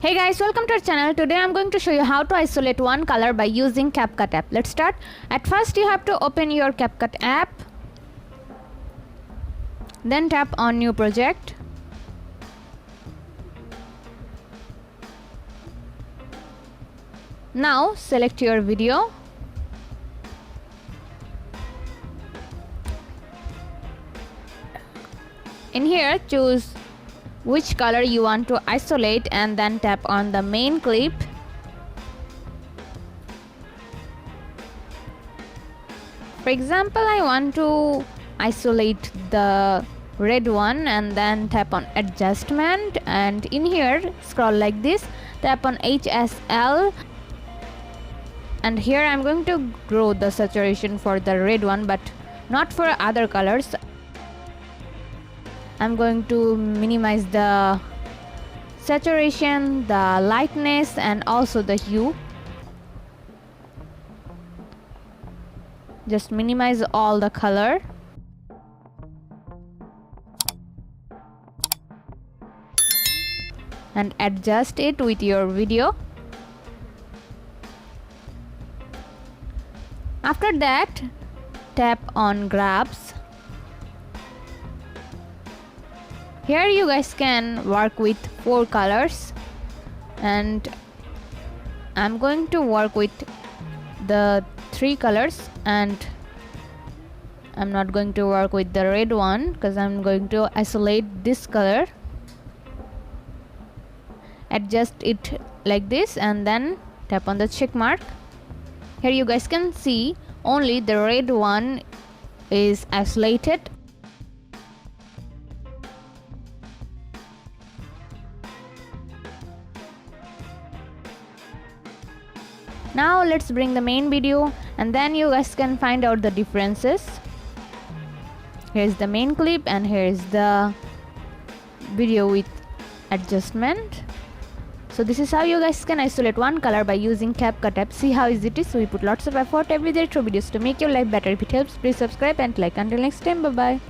Hey guys, welcome to our channel. Today I'm going to show you how to isolate one color by using CapCut app. Let's start. At first you have to open your CapCut app. Then tap on new project. Now select your video. In here choose which color you want to isolate and then tap on the main clip. For example, I want to isolate the red one and then tap on adjustment, and in here scroll like this, tap on HSL, and here I'm going to grow the saturation for the red one but not for other colors. I'm going to minimize the saturation, the lightness, and also the hue. Just minimize all the color. And adjust it with your video. After that, tap on grabs. Here you guys can work with 4 colors, and I'm going to work with the 3 colors, and I'm not going to work with the red one because I'm going to isolate this color. Adjust it like this and then tap on the check mark. Here you guys can see only the red one is isolated. Now let's bring the main video and then you guys can find out the differences. Here's the main clip and here's the video with adjustment. So this is how you guys can isolate one color by using CapCut app. See how easy it is. We put lots of effort every day through videos to make your life better. If it helps, please subscribe and like. Until next time, bye bye.